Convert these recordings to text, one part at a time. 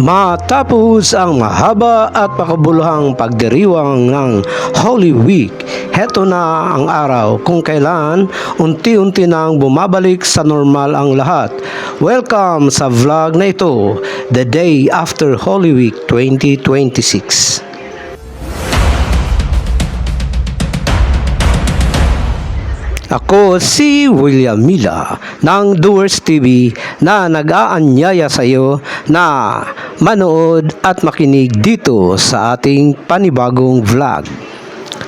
Matapos ang mahaba at makabuluhang pagdiriwang ng Holy Week, heto na ang araw kung kailan unti-unti nang bumabalik sa normal ang lahat. Welcome sa vlog na ito, the day after Holy Week 2026. Ako si William Mila ng Doers TV na nag-aanyaya sa iyo na manood at makinig dito sa ating panibagong vlog.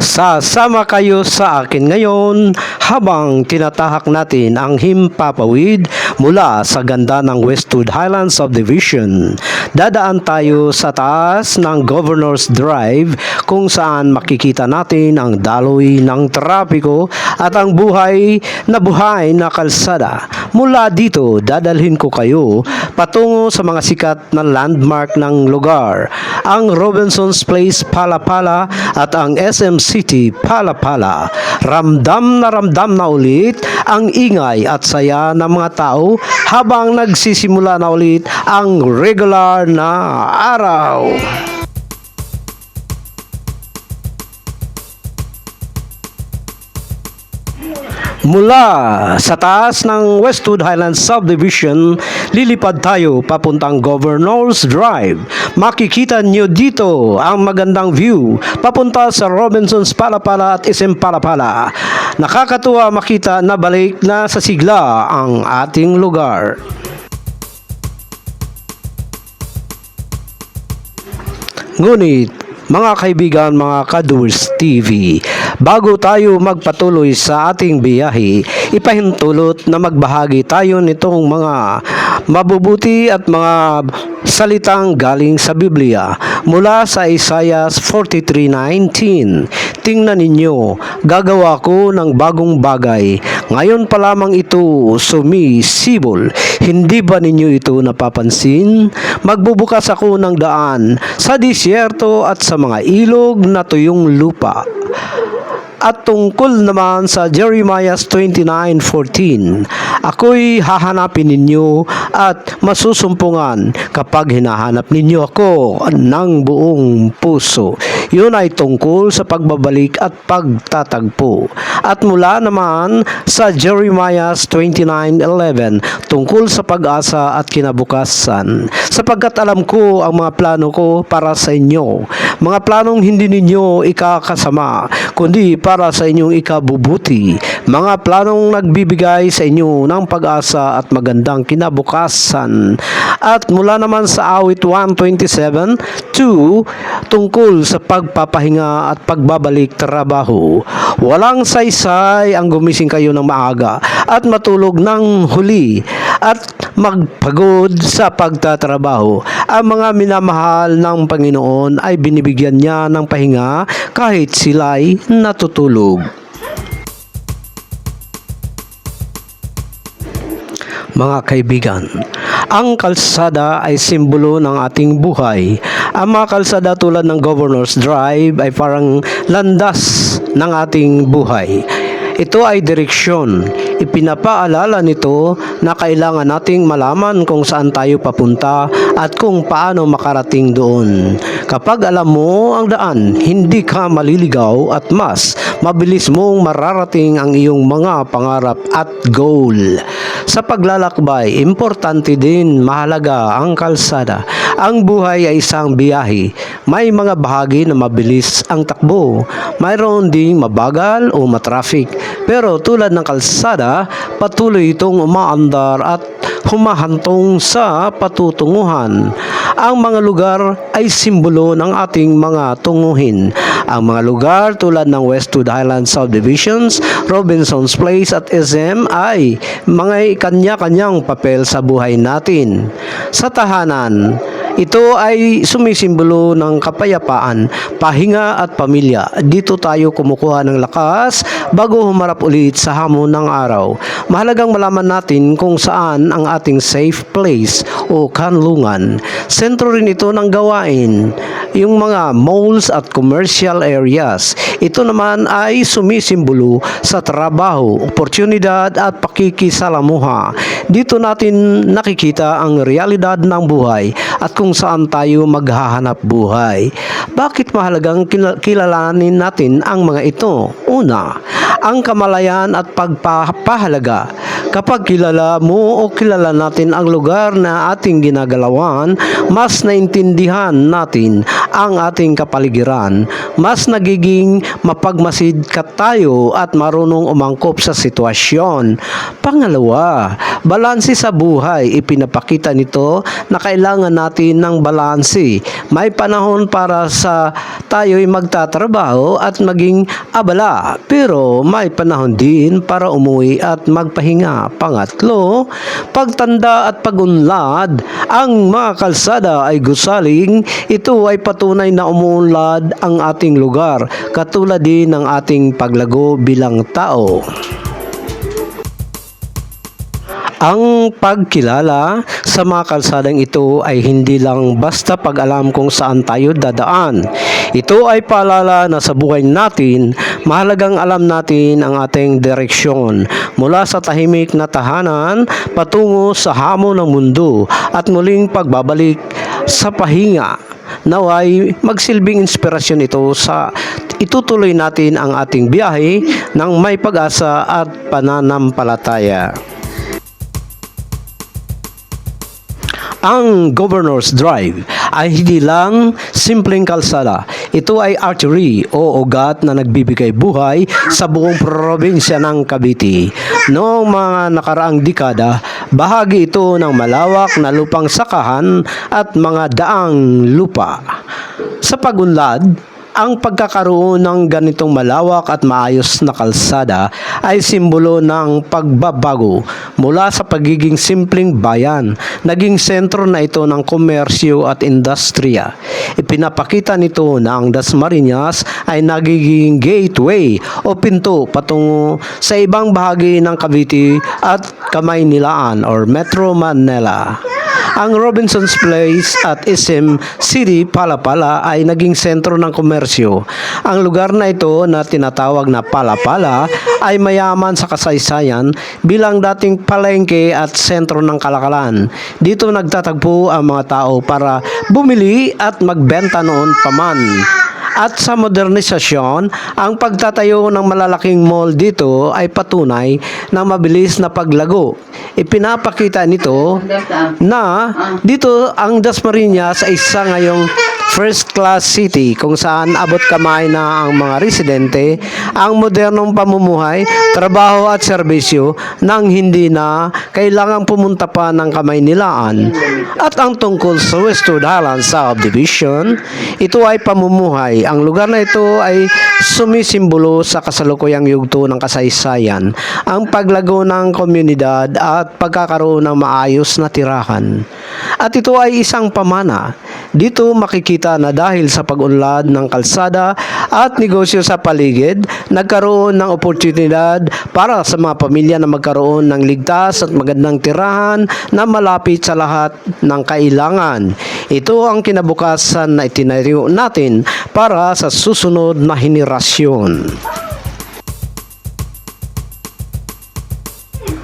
Sasama kayo sa akin ngayon habang tinatahak natin ang himpapawid mula sa ganda ng Westwood Highlands Subdivision. Dadaan tayo sa taas ng Governor's Drive kung saan makikita natin ang daloy ng trapiko at ang buhay na kalsada. Mula dito, dadalhin ko kayo patungo sa mga sikat na landmark ng lugar, ang Robinson's Place Palapala at ang SM City Palapala. Ramdam na ulit ang ingay at saya ng mga tao habang nagsisimula na ulit ang regular na araw. Mula sa taas ng Westwood Highlands Subdivision, lilipad tayo papuntang Governor's Drive. Makikita nyo dito ang magandang view papunta sa Robinson's Palapala at SM Palapala. Nakakatuwa makita na balik na sa sigla ang ating lugar. Ngunit, mga kaibigan, mga ka-Doers TV, bago tayo magpatuloy sa ating biyahe, ipahintulot na magbahagi tayo nitong mga mabubuti at mga salitang galing sa Biblia mula sa Isaiah 43:19. Tingnan ninyo, gagawa ko ng bagong bagay. Ngayon pa lamang ito sumisibol. Hindi ba ninyo ito napapansin? Magbubukas ako ng daan sa disyerto at sa mga ilog na tuyong lupa. At tungkol naman sa Jeremiah 29:14, ako'y hahanapin ninyo at masusumpungan kapag hinahanap ninyo ako ng buong puso. Yun ay tungkol sa pagbabalik at pagtatagpo. At mula naman sa Jeremiah 29:11, tungkol sa pag-asa at kinabukasan. Sapagkat alam ko ang mga plano ko para sa inyo, mga planong hindi ninyo ikakasama, kundi para sa inyong ikabubuti, mga planong nagbibigay sa inyo ng pag-asa at magandang kinabukasan. At mula naman sa awit 127:2, tungkol sa pagpapahinga at pagbabalik trabaho. Walang saysay ang gumising kayo ng maaga at matulog ng huli at magpagod sa pagtatrabaho. Ang mga minamahal ng Panginoon ay binibigyan niya ng pahinga kahit sila'y natutulog. Mga kaibigan, ang kalsada ay simbolo ng ating buhay. Ang mga kalsada tulad ng Governor's Drive ay parang landas ng ating buhay. Ito ay direksyon. Ipinapaalala nito na kailangan nating malaman kung saan tayo papunta at kung paano makarating doon. Kapag alam mo ang daan, hindi ka maliligaw at mas mabilis mong mararating ang iyong mga pangarap at goal. Sa paglalakbay, importante din mahalaga ang kalsada. Ang buhay ay isang biyahe. May mga bahagi na mabilis ang takbo. Mayroon ding mabagal o matraffic. Pero tulad ng kalsada, patuloy itong umaandar at humahantong sa patutunguhan. Ang mga lugar ay simbolo ng ating mga tunguhin. Ang mga lugar tulad ng Westwood Highlands Subdivisions, Robinson's Place at SM ay mga kanya-kanyang papel sa buhay natin. Sa tahanan, ito ay sumisimbolo ng kapayapaan, pahinga at pamilya. Dito tayo kumukuha ng lakas bago humarap ulit sa hamon ng araw. Mahalagang malaman natin kung saan ang ating safe place o kanlungan. Sentro rin ito ng gawain. yung mga malls at commercial areas. Ito naman ay sumisimbolo sa trabaho, oportunidad at pakikisalamuha. Dito natin nakikita ang realidad ng buhay at kung saan tayo maghahanap buhay. Bakit mahalagang kilalanin natin ang mga ito? Una, ang kamalayan at pagpapahalaga. Kapag kilala mo o kilala natin ang lugar na ating ginagalawan, mas naintindihan natin ang ating kapaligiran, mas nagiging mapagmasid ka tayo at marunong umangkop sa sitwasyon. Pangalawa, balanse sa buhay. Ipinapakita nito na kailangan natin ng balanse. May panahon para sa tayo'y magtatrabaho at maging abala, pero may panahon din para umuwi at magpahinga. Pangatlo, pagtanda at pagunlad. Ang mga kalsada ay gusaling. Ito ay patunay na umuunlad ang ating lugar, katulad din ng ating paglago bilang tao. Ang pagkilala sa mga kalsadang ito ay hindi lang basta pag-alam kung saan tayo dadaan. Ito ay paalala na sa buhay natin, mahalagang alam natin ang ating direksyon mula sa tahimik na tahanan patungo sa hamon ng mundo at muling pagbabalik sa pahinga. Naway magsilbing inspirasyon ito sa itutuloy natin ang ating biyahe ng may pag-asa at pananampalataya. Ang Governor's Drive ay hindi lang simpleng kalsada. Ito ay artery o ugat na nagbibigay buhay sa buong probinsya ng Cavite. Noong mga nakaraang dekada, bahagi ito ng malawak na lupang sakahan at mga daang lupa. Sa pagunlad, ang pagkakaroon ng ganitong malawak at maayos na kalsada ay simbolo ng pagbabago mula sa pagiging simpleng bayan. Naging sentro na ito ng komersyo at industriya. Ipinapakita nito na ang Dasmariñas ay nagiging gateway o pinto patungo sa ibang bahagi ng Cavite at Kamaynilaan or Metro Manila. Ang Robinson's Place at SM City, Palapala ay naging sentro ng komersyo. Ang lugar na ito na tinatawag na Palapala ay mayaman sa kasaysayan bilang dating palengke at sentro ng kalakalan. Dito nagtatagpo ang mga tao para bumili at magbenta noon pa man. At sa modernisasyon, ang pagtatayo ng malalaking mall dito ay patunay ng mabilis na paglago. Ipinapakita nito na dito ang Dasmariñas ay isa ngayong first class city kung saan abot kamay na ang mga residente ang modernong pamumuhay, trabaho at serbisyo nang hindi na kailangang pumunta pa ng Kamaynilaan. At ang tungkol sa Westwood Highlands Subdivision, ito ay pamumuhay. Ang lugar na ito ay sumisimbolo sa kasalukuyang yugto ng kasaysayan, ang paglago ng komunidad at pagkakaroon ng maayos na tirahan. At ito ay isang pamana. Dito makikita na dahil sa pag-unlad ng kalsada at negosyo sa paligid, nagkaroon ng oportunidad para sa mga pamilya na magkaroon ng ligtas at magandang tirahan na malapit sa lahat ng kailangan. Ito ang kinabukasan na itinayo natin para sa susunod na henerasyon.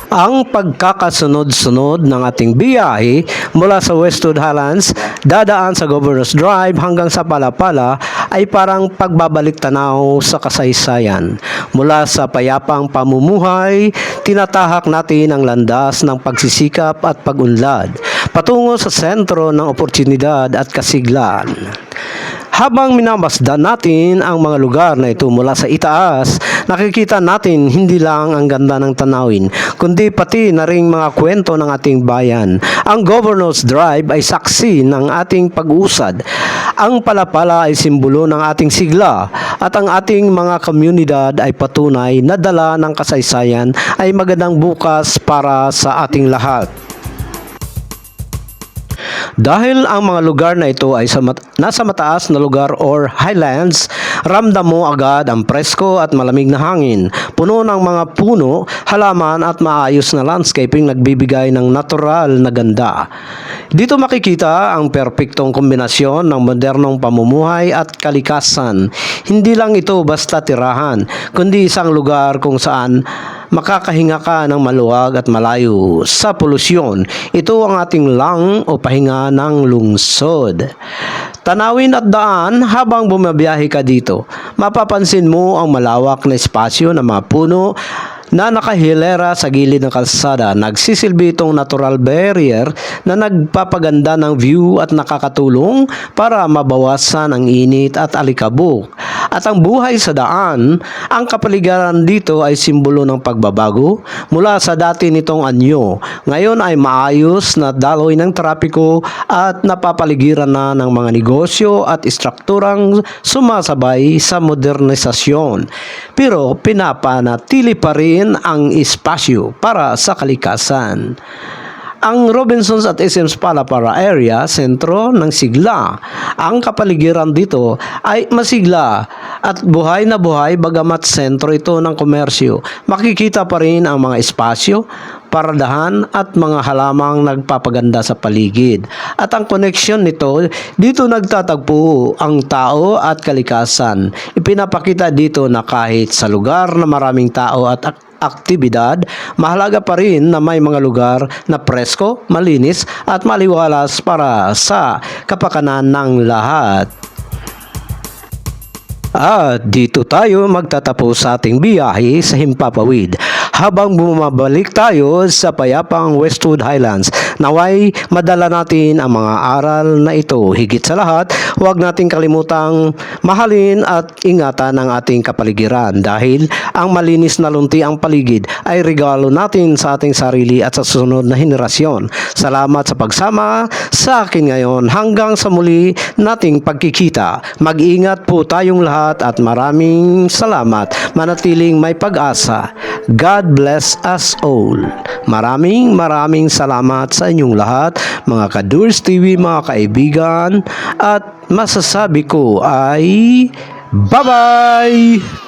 Ang pagkakasunod-sunod ng ating biyahe mula sa Westwood Highlands, dadaan sa Governor's Drive hanggang sa Palapala ay parang pagbabalik tanaw sa kasaysayan. Mula sa payapang pamumuhay, tinatahak natin ang landas ng pagsisikap at pag-unlad patungo sa sentro ng oportunidad at kasiglahan. Habang minamasdan natin ang mga lugar na ito mula sa itaas, nakikita natin hindi lang ang ganda ng tanawin, kundi pati na ring mga kwento ng ating bayan. Ang Governor's Drive ay saksi ng ating pag-usad. Ang Palapala ay simbolo ng ating sigla at ang ating mga komunidad ay patunay na dala ng kasaysayan ay magandang bukas para sa ating lahat. Dahil ang mga lugar na ito ay nasa mataas na lugar or highlands, ramdam mo agad ang presko at malamig na hangin. Puno ng mga puno, halaman at maayos na landscaping nagbibigay ng natural na ganda. Dito makikita ang perpektong kombinasyon ng modernong pamumuhay at kalikasan. Hindi lang ito basta tirahan, kundi isang lugar kung saan makakahinga ka ng maluwag at malayo sa polusyon. Ito ang ating lang o pahinga ng lungsod. Tanawin at daan habang bumabiyahe ka dito. Mapapansin mo ang malawak na espasyo ng mga puno na nakahilera sa gilid ng kalsada. Nagsisilbi itong natural barrier na nagpapaganda ng view at nakakatulong para mabawasan ang init at alikabok. At ang buhay sa daan, ang kapaligiran dito ay simbolo ng pagbabago mula sa dati nitong anyo. Ngayon ay maayos na daloy ng trapiko at napapaligiran na ng mga negosyo at istrukturang sumasabay sa modernisasyon. Pero pinapanatili pa rin ang espasyo para sa kalikasan. Ang Robinsons at SM's Palapara area, sentro ng sigla. Ang kapaligiran dito ay masigla at buhay na buhay bagamat sentro ito ng komersyo. Makikita pa rin ang mga espasyo, paradahan at mga halamang nagpapaganda sa paligid. At ang koneksyon nito, dito nagtatagpo ang tao at kalikasan. Ipinapakita dito na kahit sa lugar na maraming tao at aktibidad, mahalaga pa rin na may mga lugar na presko, malinis at maliwalas para sa kapakanan ng lahat. At dito tayo magtatapos sa ating biyahe sa Himpapawid habang bumabalik tayo sa payapang Westwood Highlands. Naway madala natin ang mga aral na ito. Higit sa lahat, huwag nating kalimutang mahalin at ingatan ang ating kapaligiran dahil ang malinis na lunti ang paligid ay regalo natin sa ating sarili at sa susunod na henerasyon. Salamat sa pagsama sa akin ngayon. Hanggang sa muli nating pagkikita. Mag-ingat po tayong lahat at maraming salamat. Manatiling may pag-asa. God bless us all. Maraming salamat sa inyong lahat, mga Kadurs TV, mga kaibigan, at masasabi ko ay bye-bye!